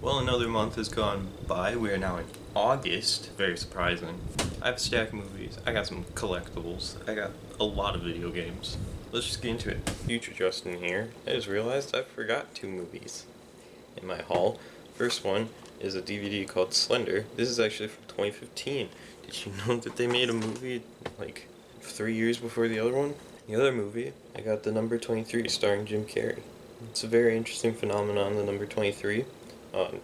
Well, another month has gone by. We are now in August. Very surprising. I have a stack of movies. I got some collectibles. I got a lot of video games. Let's just get into it. Future Justin here. I just realized I forgot 2 movies in my haul. First one is a DVD called Slender. This is actually from 2015. Did you know that they made a movie like 3 years before the other one? The other movie, I got the number 23 starring Jim Carrey. It's a very interesting phenomenon, the number 23.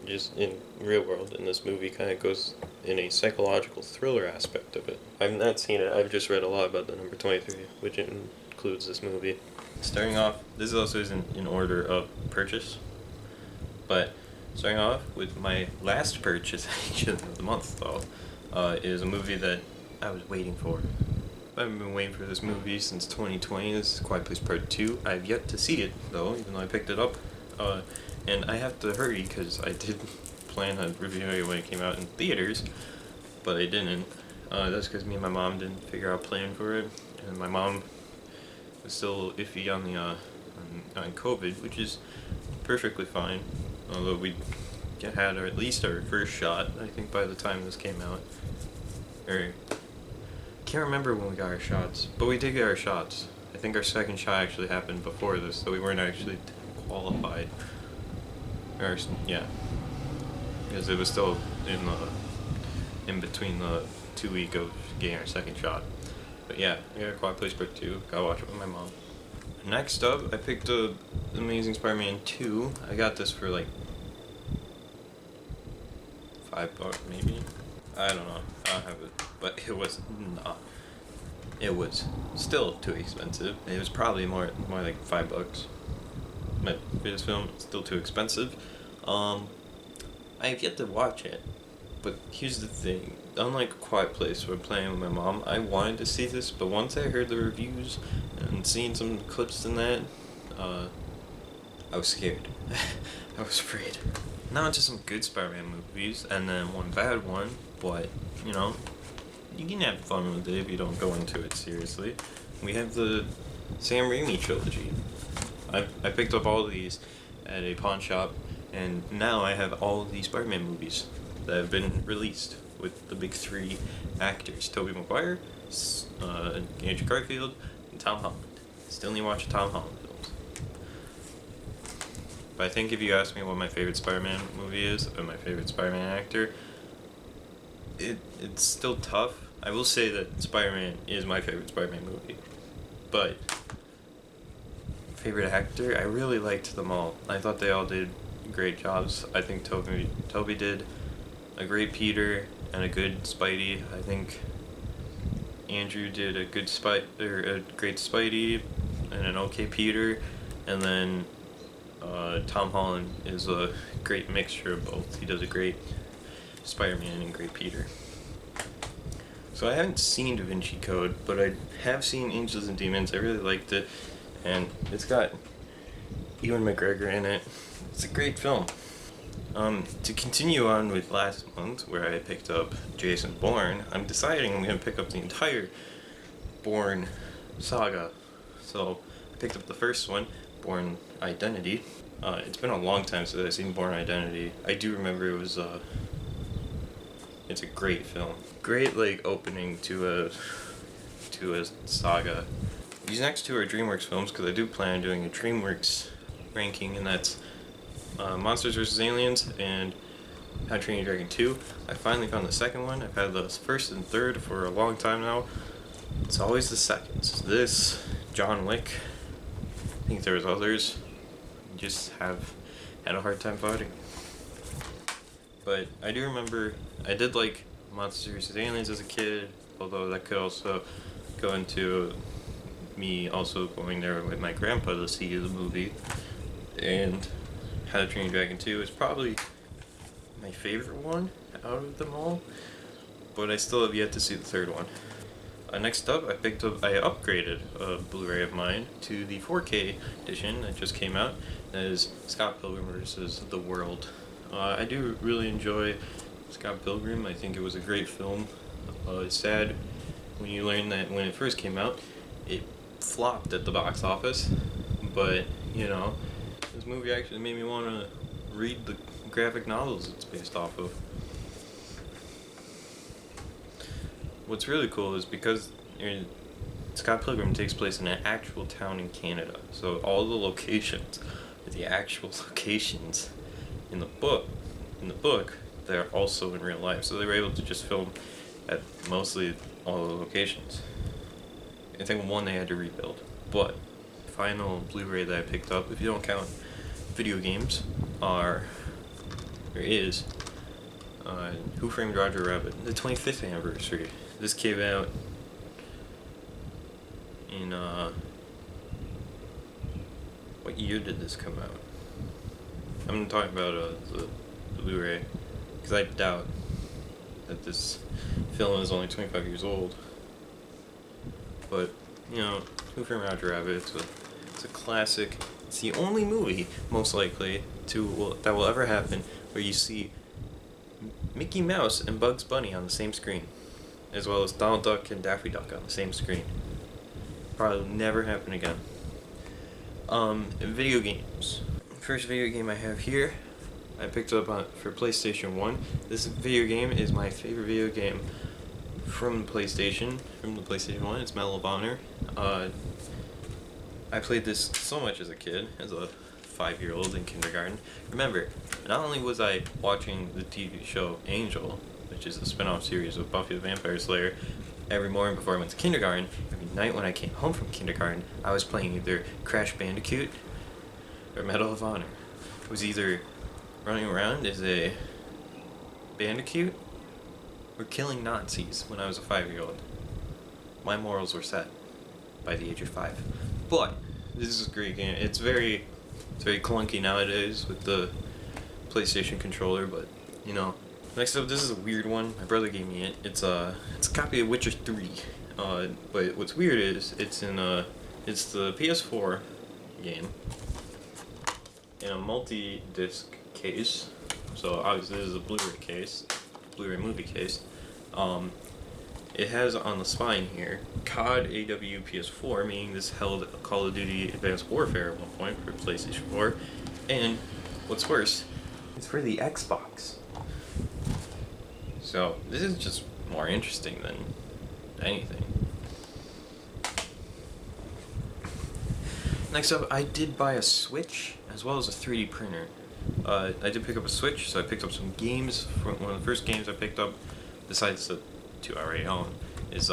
Just in real world, and this movie kind of goes in a psychological thriller aspect of it. I've not seen it, I've just read a lot about the number 23, which includes this movie. Starting off, this also isn't in order of purchase, but starting off with my last purchase actually of the month though, is a movie that I was waiting for. I've been waiting for this movie since 2020. This is Quiet Place Part 2. I have yet to see it though, even though I picked it up. And I have to hurry because I did plan on reviewing it when it came out in theaters, but I didn't. That's because me and my mom didn't figure out a plan for it, and my mom was still iffy on the on COVID, which is perfectly fine. Although we had at least our first shot, I think, by the time this came out. Or can't remember when we got our shots, but we did get our shots. I think our second shot actually happened before this, so we weren't actually qualified. Or yeah, because it was still in between the 2 week of getting our second shot. But yeah, I got a Quiet Place Part 2. Gotta watch it with my mom. Next up, I picked up Amazing Spider-Man 2. I got this for like $5 maybe. I don't know. I don't have it, but it was not. It was still too expensive. It was probably more like $5. But for this film, it's still too expensive. I have yet to watch it, but here's the thing. Unlike Quiet Place, where I'm playing with my mom, I wanted to see this, but once I heard the reviews and seen some clips in that, I was scared. I was afraid. Now into some good Spider-Man movies, and then one bad one, but, you know, you can have fun with it if you don't go into it seriously. We have the Sam Raimi trilogy. I picked up all of these at a pawn shop, and now I have all of these Spider-Man movies that have been released with the big 3 actors: Tobey Maguire, Andrew Garfield, and Tom Holland. Still need to watch the Tom Holland films. But I think if you ask me what my favorite Spider-Man movie is, or my favorite Spider-Man actor, it's still tough. I will say that Spider-Man is my favorite Spider-Man movie, but favorite actor, I really liked them all. I thought they all did great jobs. I think Toby did a great Peter and a good Spidey. I think Andrew did a great Spidey and an okay Peter, and then Tom Holland is a great mixture of both. He does a great Spider-Man and great Peter. So I haven't seen Da Vinci Code, but I have seen Angels and Demons. I really liked it. And it's got Ewan McGregor in it. It's a great film. To continue on with last month, where I picked up Jason Bourne, I'm deciding I'm going to pick up the entire Bourne saga. So I picked up the first one, Bourne Identity. It's been a long time since I've seen Bourne Identity. I do remember it was it's a great film. Great opening to a saga. These next 2 are DreamWorks films, because I do plan on doing a DreamWorks ranking, and that's Monsters vs. Aliens and How to Train Your Dragon 2. I finally found the second one. I've had the first and third for a long time now. It's always the seconds. This, John Wick, I think there was others, just have had a hard time fighting. But I do remember, I did like Monsters vs. Aliens as a kid, although that could also go into me also going there with my grandpa to see the movie. And How to Train Your Dragon 2 is probably my favorite one out of them all, but I still have yet to see the third one. Next up, I upgraded a Blu Ray of mine to the 4K edition that just came out. That is Scott Pilgrim vs. the World. I do really enjoy Scott Pilgrim. I think it was a great film. It's sad when you learn that when it first came out, it flopped at the box office, but you know, this movie actually made me want to read the graphic novels it's based off of. What's really cool is because Scott Pilgrim takes place in an actual town in Canada, so all the locations are the actual locations in the book. They're also in real life, so they were able to just film at mostly all the locations. I think one they had to rebuild, but the final Blu-ray that I picked up, if you don't count video games, is Who Framed Roger Rabbit, the 25th anniversary. This came out in what year did this come out? I'm talking about the Blu-ray, because I doubt that this film is only 25 years old. But you know, Who Framed Roger Rabbit? It's a classic. It's the only movie, most likely, that will ever happen where you see Mickey Mouse and Bugs Bunny on the same screen, as well as Donald Duck and Daffy Duck on the same screen. Probably never happen again. Video games. First video game I have here, I picked up for PlayStation 1. This video game is my favorite video game from the PlayStation 1. It's Medal of Honor. I played this so much as a kid, as a 5-year-old in kindergarten. Remember, not only was I watching the TV show Angel, which is a spin-off series of Buffy the Vampire Slayer, every morning before I went to kindergarten, every night when I came home from kindergarten, I was playing either Crash Bandicoot or Medal of Honor. I was either running around as a bandicoot or killing Nazis when I was a 5-year-old. My morals were set by the age of 5. But this is a great game. It's very clunky nowadays with the PlayStation controller, but you know. Next up, this is a weird one. My brother gave me it. It's a copy of Witcher 3. But what's weird is it's the PS4 game in a multi-disc case. So obviously this is a Blu-ray case, Blu-ray movie case. It has on the spine here COD AW PS4, meaning this held Call of Duty Advanced Warfare at one point for PlayStation 4. And what's worse, it's for the Xbox. So this is just more interesting than anything. Next up, I did buy a Switch as well as a 3D printer. I did pick up a Switch, so I picked up some games. One of the first games I picked up, besides the 2 I already own, is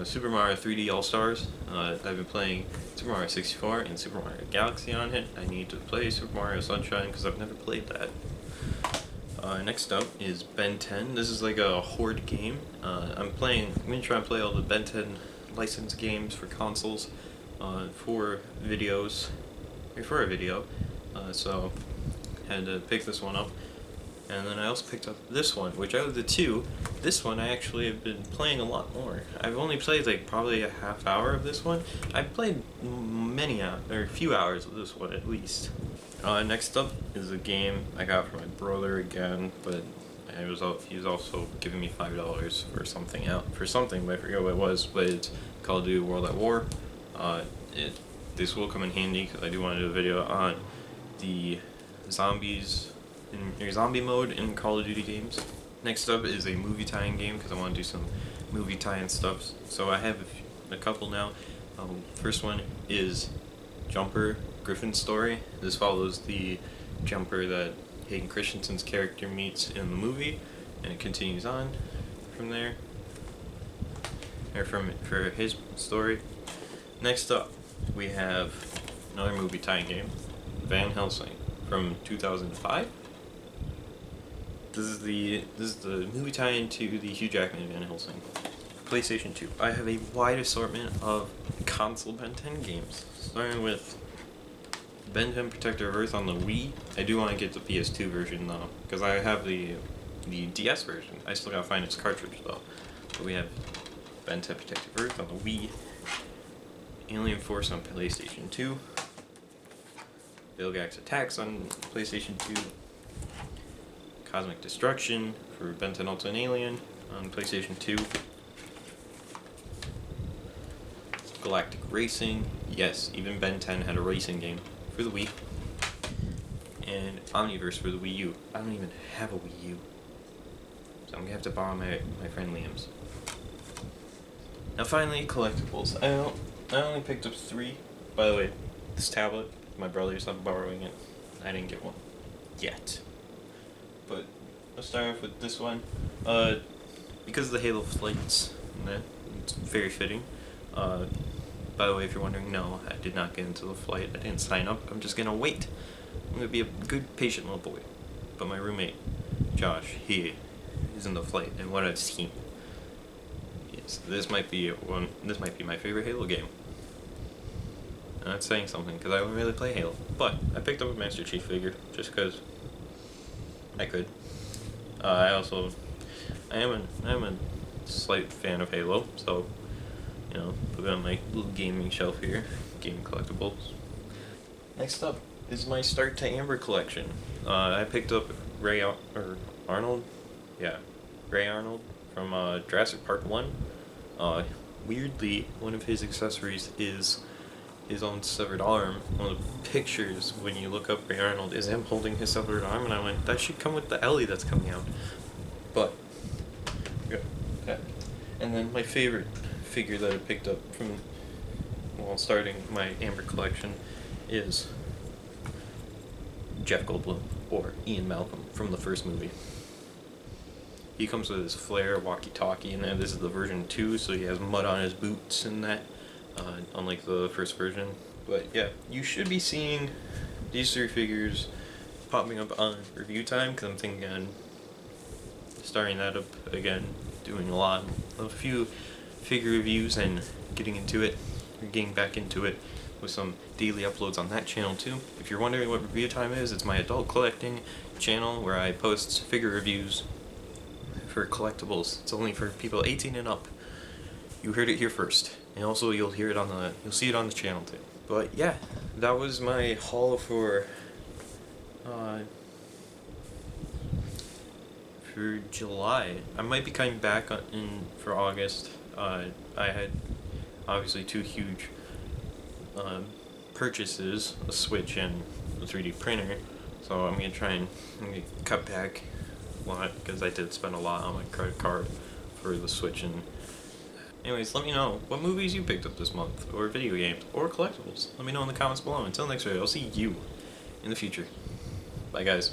Super Mario 3D All-Stars. I've been playing Super Mario 64 and Super Mario Galaxy on it. I need to play Super Mario Sunshine because I've never played that. Next up is Ben 10. This is like a horde game. I'm gonna try and play all the Ben 10 licensed games for consoles for a video. So I had to pick this one up. And then I also picked up this one, which out of the two, this one I actually have been playing a lot more. I've only played like probably a half hour of this one. I've played a few hours of this one at least. Next up is a game I got from my brother again, but he was also giving me $5 for something, but I forget what it was, but it's Call of Duty World at War. This will come in handy because I do want to do a video on the zombies in your zombie mode in Call of Duty games. Next up is a movie tie-in game because I want to do some movie tie-in stuff. So I have a couple now. First one is Jumper, Griffin's Story. This follows the Jumper that Hayden Christensen's character meets in the movie, and it continues on from there, or for his story. Next up, we have another movie tie-in game, Van Helsing from 2005. This is the movie tie-in to the Hugh Jackman Van Helsing. PlayStation 2. I have a wide assortment of console Ben 10 games, starting with Ben 10 Protector of Earth on the Wii. I do want to get the PS2 version though, because I have the DS version. I still gotta find its cartridge though. But we have Ben 10 Protector of Earth on the Wii, Alien Force on PlayStation 2, Vilgax Attacks on PlayStation 2, Cosmic Destruction for Ben 10 Ultimate Alien on PlayStation 2, Galactic Racing, yes, even Ben 10 had a racing game for the Wii, and Omniverse for the Wii U. I don't even have a Wii U, so I'm gonna have to borrow my friend Liam's. Now finally, collectibles. I only picked up 3. By the way, this tablet, my brother's not borrowing it. I didn't get one yet. But let's start off with this one. Because of the Halo flights, it's very fitting. By the way, if you're wondering, no, I did not get into the flight. I didn't sign up. I'm just gonna wait. I'm gonna be a good, patient little boy. But my roommate, Josh, he is in the flight, and what I've seen. Yes, this might be my favorite Halo game. And that's saying something, because I don't really play Halo. But I picked up a Master Chief figure, just because I could. I am a slight fan of Halo, so, you know, put it on my little gaming shelf here, gaming collectibles. Next up is my Start to Amber collection. I picked up Ray Arnold from Jurassic Park 1. Weirdly, one of his accessories is his own severed arm. One of the pictures, when you look up Ray Arnold, is him holding his severed arm, and I went, that should come with the Ellie that's coming out. But, yeah. And then my favorite figure that I picked up from, while starting my Amber collection is Jeff Goldblum, or Ian Malcolm, from the first movie. He comes with his flare, walkie-talkie, and then this is the version 2, so he has mud on his boots and that, unlike the first version. But yeah, you should be seeing these 3 figures popping up on review time, because I'm thinking on starting that up again, doing a few figure reviews and getting back into it with some daily uploads on that channel too. If you're wondering what review time is, it's my adult collecting channel where I post figure reviews for collectibles. It's only for people 18 and up. You heard it here first, and also you'll see it on the channel too. But yeah, that was my haul for July. I might be coming back for August. I had obviously 2 huge purchases, a Switch and a 3D printer, so I'm gonna cut back a lot, because I did spend a lot on my credit card for the Switch. And anyways, let me know what movies you picked up this month, or video games, or collectibles. Let me know in the comments below. Until next video, I'll see you in the future. Bye guys.